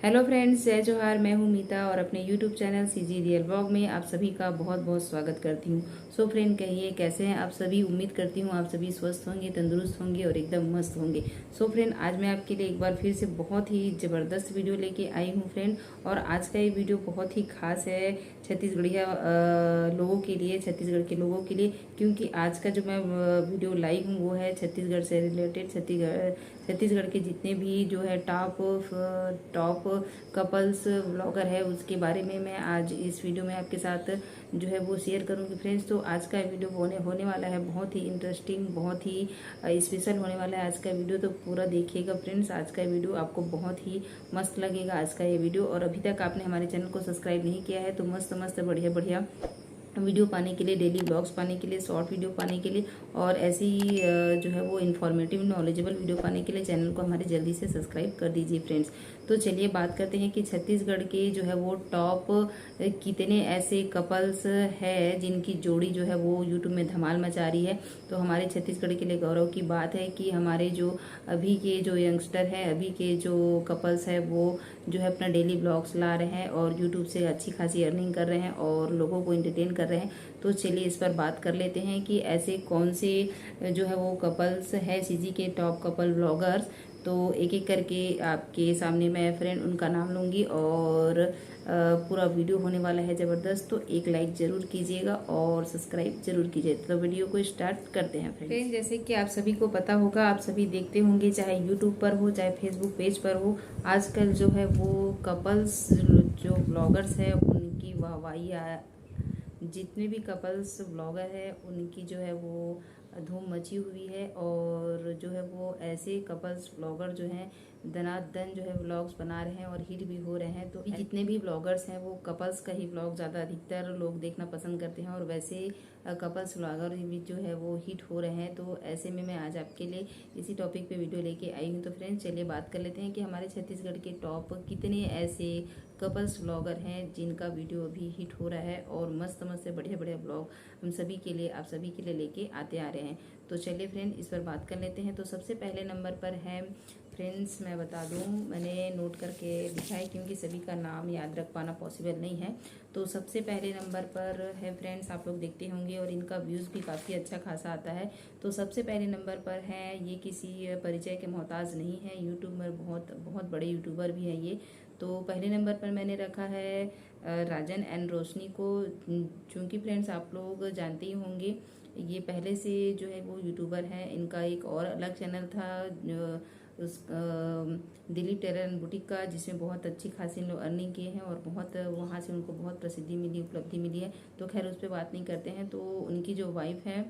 Hello friends, जय जोहार। मैं हूं मीता और अपने YouTube channel CG real vlog में आप सभी का बहुत बहुत स्वागत करती हूं। सो फ्रेंड, कहिए कैसे हैं आप सभी। उम्मीद करती हूं आप सभी स्वस्थ होंगे, तंदुरुस्त होंगे और एकदम मस्त होंगे। सो फ्रेंड, आज मैं आपके लिए एक बार फिर से बहुत ही ज़बरदस्त वीडियो लेके आई हूं फ्रेंड। और आज का ये वीडियो बहुत ही खास है छत्तीसगढ़िया लोगों के लिए, छत्तीसगढ़ के लोगों के लिए, क्योंकि आज का जो मैं वीडियो लाई हूँ वो है छत्तीसगढ़ से रिलेटेड। छत्तीसगढ़ के जितने भी जो है टॉप कपल्स व्लॉगर है उसके बारे में मैं आज इस वीडियो में आपके साथ जो है वो शेयर करूंगी फ्रेंड्स। तो आज का वीडियो होने वाला है बहुत ही इंटरेस्टिंग, बहुत ही स्पेशल होने वाला है आज का वीडियो। तो पूरा देखिएगा फ्रेंड्स, आज का वीडियो आपको बहुत ही मस्त लगेगा आज का ये वीडियो। और अभी तक आपने हमारे चैनल को सब्सक्राइब नहीं किया है तो मस्त मस्त बढ़िया बढ़िया वीडियो पाने के लिए, डेली ब्लॉग्स पाने के लिए, शॉर्ट वीडियो पाने के लिए और ऐसी जो है वो इन्फॉर्मेटिव नॉलेजेबल वीडियो पाने के लिए चैनल को हमारे जल्दी से सब्सक्राइब कर दीजिए फ्रेंड्स। तो चलिए बात करते हैं कि छत्तीसगढ़ के जो है वो टॉप कितने ऐसे कपल्स है जिनकी जोड़ी जो है वो यूट्यूब में धमाल मचा रही है। तो हमारे छत्तीसगढ़ के लिए गौरव की बात है कि हमारे जो अभी के जो यंगस्टर हैं, अभी के जो कपल्स है वो जो है अपना डेली ब्लॉग्स ला रहे हैं और यूट्यूब से अच्छी खासी अर्निंग कर रहे हैं और लोगों को एंटरटेन कर रहे हैं। तो चलिए इस पर बात कर लेते हैं कि ऐसे कौन से जो है वो कपल्स है सीजी के टॉप कपल ब्लॉगर्स। तो एक एक करके आपके सामने मैं फ्रेंड उनका नाम लूँगी और पूरा वीडियो होने वाला है ज़बरदस्त। तो एक लाइक ज़रूर कीजिएगा और सब्सक्राइब जरूर कीजिए। तो वीडियो को स्टार्ट करते हैं फ्रेंड। जैसे कि आप सभी को पता होगा, आप सभी देखते होंगे, चाहे यूट्यूब पर हो चाहे फेसबुक पेज पर हो, आजकल जो है वो कपल्स जो ब्लॉगर्स है उनकी वाहवाही जितने भी कपल्स ब्लॉगर है उनकी जो है वो धूम मची हुई है। और जो है वो ऐसे कपल्स ब्लॉगर जो हैं दनादन जो है व्लॉग्स बना रहे हैं और हिट भी हो रहे हैं। तो जितने भी ब्लॉगर्स हैं वो कपल्स का ही ब्लॉग ज़्यादा अधिकतर लोग देखना पसंद करते हैं और वैसे कपल्स ब्लॉगर भी जो है वो हिट हो रहे हैं। तो ऐसे में मैं आज आपके लिए इसी टॉपिक पे वीडियो लेके आई हूँ। तो फ्रेंड्स चलिए बात कर लेते हैं कि हमारे छत्तीसगढ़ के टॉप कितने ऐसे कपल्स ब्लॉगर हैं जिनका वीडियो अभी हिट हो रहा है और मस्त मस्त से बढ़िया बढ़िया ब्लॉग हम सभी के लिए, आप सभी के लिए लेके आते आ रहे हैं। तो चलिए फ्रेंड इस पर बात कर लेते हैं। तो सबसे पहले नंबर पर है फ्रेंड्स, मैं बता दूं, मैंने नोट करके लिखा है क्योंकि सभी का नाम याद रख पाना पॉसिबल नहीं है। तो सबसे पहले नंबर पर है फ्रेंड्स, आप लोग देखते होंगे और इनका व्यूज़ भी काफ़ी अच्छा खासा आता है। तो सबसे पहले नंबर पर है, ये किसी परिचय के मोहताज नहीं है, यूट्यूब में बहुत बहुत बड़े यूट्यूबर भी हैं ये। तो पहले नंबर पर मैंने रखा है राजन एंड रोशनी को। चूँकि फ्रेंड्स आप लोग जानते ही होंगे ये पहले से जो है वो यूट्यूबर हैं। इनका एक और अलग चैनल था उस दिल्ली टेलर एंड बुटीक का, जिसमें बहुत अच्छी खासी लोग अर्निंग किए हैं और बहुत वहाँ से उनको बहुत प्रसिद्धि मिली, उपलब्धि मिली है। तो खैर उस पर बात नहीं करते हैं। तो उनकी जो वाइफ है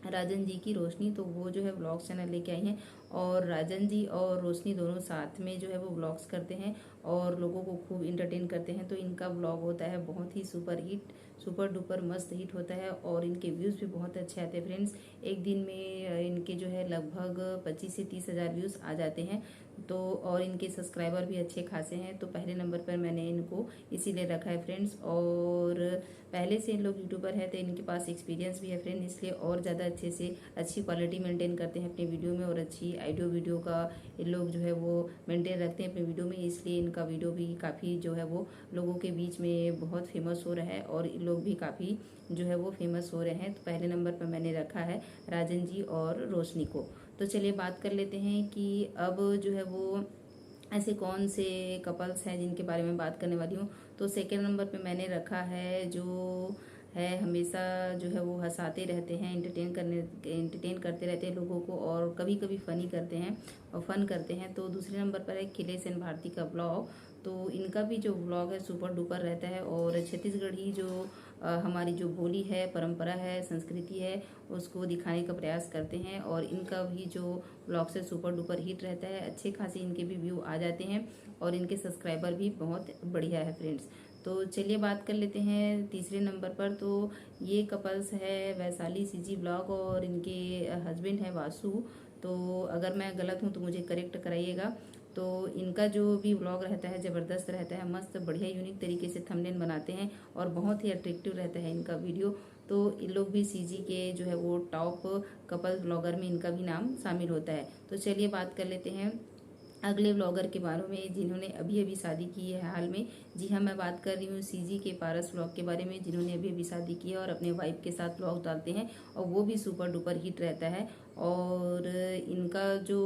राजन जी की, रोशनी, तो वो जो है व्लॉग्स चैनल लेके आई हैं और राजन जी और रोशनी दोनों साथ में जो है वो व्लॉग्स करते हैं और लोगों को खूब इंटरटेन करते हैं। तो इनका व्लॉग होता है बहुत ही सुपर हिट, सुपर डुपर मस्त हिट होता है और इनके व्यूज़ भी बहुत अच्छे आते हैं फ्रेंड्स। एक दिन में इनके जो है लगभग 25 से 30 हज़ार व्यूज़ आ जाते हैं। तो और इनके सब्सक्राइबर भी अच्छे खासे हैं। तो पहले नंबर पर मैंने इनको इसीलिए रखा है फ्रेंड्स। और पहले से इन लोग यूट्यूबर है तो इनके पास एक्सपीरियंस भी है फ्रेंड, इसलिए और ज़्यादा अच्छे से अच्छी क्वालिटी मेंटेन करते हैं अपने वीडियो में और अच्छी ऑडियो वीडियो का इन लोग जो है वो मेंटेन रखते हैं अपने वीडियो में। इसलिए इनका वीडियो भी काफ़ी जो है वो लोगों के बीच में बहुत फेमस हो रहा है और इन लोग भी काफ़ी जो है वो फेमस हो रहे हैं। तो पहले नंबर पर मैंने रखा है राजन जी और रोशनी को। तो चलिए बात कर लेते हैं कि अब जो है वो ऐसे कौन से कपल्स हैं जिनके बारे में बात करने वाली हूँ। तो सेकेंड नंबर पे मैंने रखा है जो है हमेशा जो है वो हंसाते रहते हैं, एंटरटेन करते रहते हैं लोगों को और कभी कभी फ़नी करते हैं और फन करते हैं। तो दूसरे नंबर पर है खिलेश एंड भारती का ब्लॉग। तो इनका भी जो ब्लॉग है सुपर डुपर रहता है और छत्तीसगढ़ी जो हमारी जो बोली है, परंपरा है, संस्कृति है, उसको दिखाने का प्रयास करते हैं और इनका भी जो ब्लॉग से सुपर डुपर हिट रहता है, अच्छे खासे इनके भी व्यू आ जाते हैं और इनके सब्सक्राइबर भी बहुत बढ़िया है फ्रेंड्स। तो चलिए बात कर लेते हैं तीसरे नंबर पर। तो ये कपल्स है वैशाली सीजी ब्लॉग और इनके हस्बैंड है वासु। तो अगर मैं गलत हूँ तो मुझे करेक्ट कराइएगा। तो इनका जो भी व्लॉग रहता है ज़बरदस्त रहता है, मस्त बढ़िया यूनिक तरीके से थंबनेल बनाते हैं और बहुत ही अट्रैक्टिव रहता है इनका वीडियो। तो इन लोग भी सीजी के जो है वो टॉप कपल ब्लॉगर में इनका भी नाम शामिल होता है। तो चलिए बात कर लेते हैं अगले व्लॉगर के बारे में जिन्होंने अभी अभी शादी की है हाल में। जी हाँ, मैं बात कर रही हूँ सीजी के पारस व्लॉग के बारे में, जिन्होंने अभी अभी शादी की है और अपने वाइफ के साथ व्लॉग डालते हैं और वो भी सुपर डुपर हिट रहता है। और इनका जो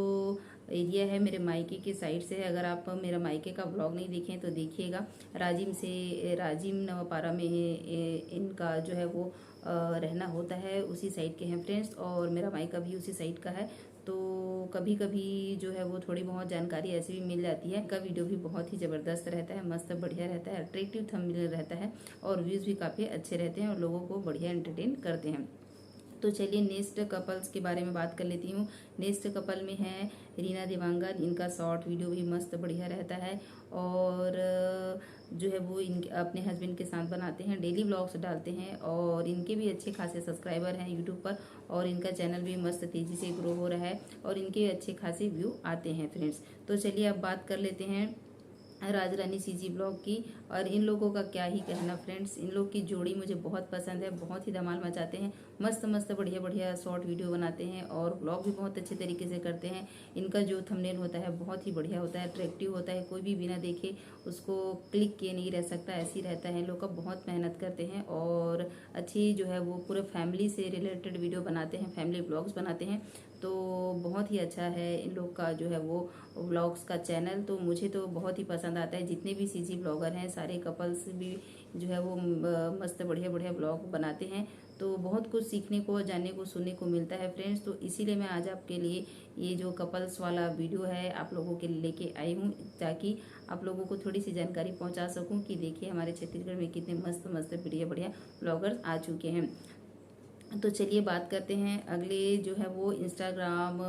एरिया है मेरे मायके के साइड से है। अगर आप मेरा मायके का व्लॉग नहीं देखें तो देखिएगा। राजिम नवापारा में इनका जो है वो रहना होता है, उसी साइड के हैं फ्रेंड्स, और मेरा मायका भी उसी साइड का है। तो कभी कभी जो है वो थोड़ी बहुत जानकारी ऐसी भी मिल जाती है। का वीडियो भी बहुत ही ज़बरदस्त रहता है, मस्त बढ़िया रहता है, अट्रैक्टिव थंबनेल रहता है और व्यूज़ भी काफ़ी अच्छे रहते हैं और लोगों को बढ़िया एंटरटेन करते हैं। तो चलिए नेक्स्ट कपल्स के बारे में बात कर लेती हूँ। नेक्स्ट कपल में है रीना देवांगन। इनका शॉर्ट वीडियो भी मस्त बढ़िया रहता है और जो है वो इनके अपने हस्बैंड के साथ बनाते हैं, डेली व्लॉग्स डालते हैं और इनके भी अच्छे खासे सब्सक्राइबर हैं यूट्यूब पर और इनका चैनल भी मस्त तेज़ी से ग्रो हो रहा है और इनके अच्छे खासे व्यू आते हैं फ्रेंड्स। तो चलिए अब बात कर लेते हैं राज रानी सीजी ब्लॉग की। और इन लोगों का क्या ही कहना फ्रेंड्स, इन लोग की जोड़ी मुझे बहुत पसंद है, बहुत ही धमाल मचाते हैं, मस्त मस्त बढ़िया बढ़िया शॉर्ट वीडियो बनाते हैं और ब्लॉग भी बहुत अच्छे तरीके से करते हैं। इनका जो थंबनेल होता है बहुत ही बढ़िया होता है, अट्रैक्टिव होता है, कोई भी बिना देखे उसको क्लिक किए नहीं रह सकता, ऐसी रहता है। इन लोग का बहुत मेहनत करते हैं और अच्छी जो है वो पूरे फैमिली से रिलेटेड वीडियो बनाते हैं, फैमिली ब्लॉग्स बनाते हैं। तो बहुत ही अच्छा है इन लोग का जो है वो व्लॉग्स का चैनल, तो मुझे तो बहुत ही पसंद आता है। जितने भी सीजी ब्लॉगर हैं सारे कपल्स भी जो है वो मस्त बढ़िया बढ़िया ब्लॉग बनाते हैं। तो बहुत कुछ सीखने को, जानने को, सुनने को मिलता है फ्रेंड्स। तो इसीलिए मैं आज आपके लिए ये जो कपल्स वाला वीडियो है आप लोगों के लिए लेके आई हूँ, ताकि आप लोगों को थोड़ी सी जानकारी पहुँचा सकूँ कि देखिए हमारे छत्तीसगढ़ में कितने मस्त मस्त बढ़िया बढ़िया ब्लॉगर्स आ चुके हैं। तो चलिए बात करते हैं अगले जो है वो इंस्टाग्राम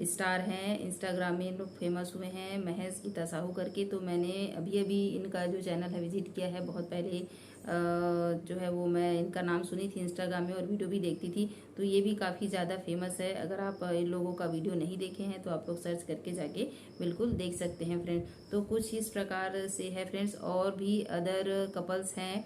स्टार हैं। इंस्टाग्राम में लोग फेमस हुए हैं महेश गीता साहू करके। तो मैंने अभी अभी इनका जो चैनल है विजिट किया है, बहुत पहले जो है वो मैं इनका नाम सुनी थी इंस्टाग्राम में और वीडियो भी देखती थी। तो ये भी काफ़ी ज़्यादा फेमस है। अगर आप इन लोगों का वीडियो नहीं देखे हैं तो आप लोग सर्च करके जाके बिल्कुल देख सकते हैं फ्रेंड। तो कुछ इस प्रकार से है फ्रेंड्स। और भी अदर कपल्स हैं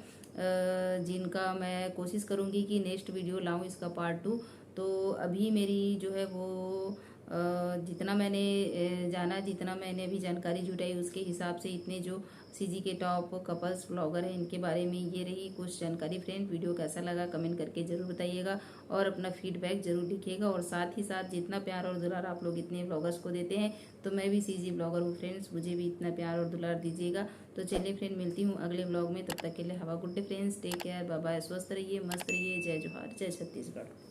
जिनका मैं कोशिश करूंगी कि नेक्स्ट वीडियो लाऊं, इसका पार्ट 2। तो अभी मेरी जो है वो जितना मैंने जाना, जितना मैंने अभी जानकारी जुटाई उसके हिसाब से इतने जो सीजी के टॉप कपल्स ब्लॉगर हैं इनके बारे में ये रही कुछ जानकारी फ्रेंड। वीडियो कैसा लगा कमेंट करके ज़रूर बताइएगा और अपना फीडबैक ज़रूर लिखिएगा। और साथ ही साथ जितना प्यार और दुलार आप लोग इतने ब्लॉगर्स को देते हैं तो मैं भी सीजी ब्लॉगर हूँ फ्रेंड्स, मुझे भी इतना प्यार और दुलार दीजिएगा। तो चलिए फ्रेंड मिलती हूँ अगले ब्लॉग में, तब तक के लिए हवा good day friends, take care, bye bye, स्वस्थ रहिए, मस्त रहिए, जय जोहार, जय छत्तीसगढ़।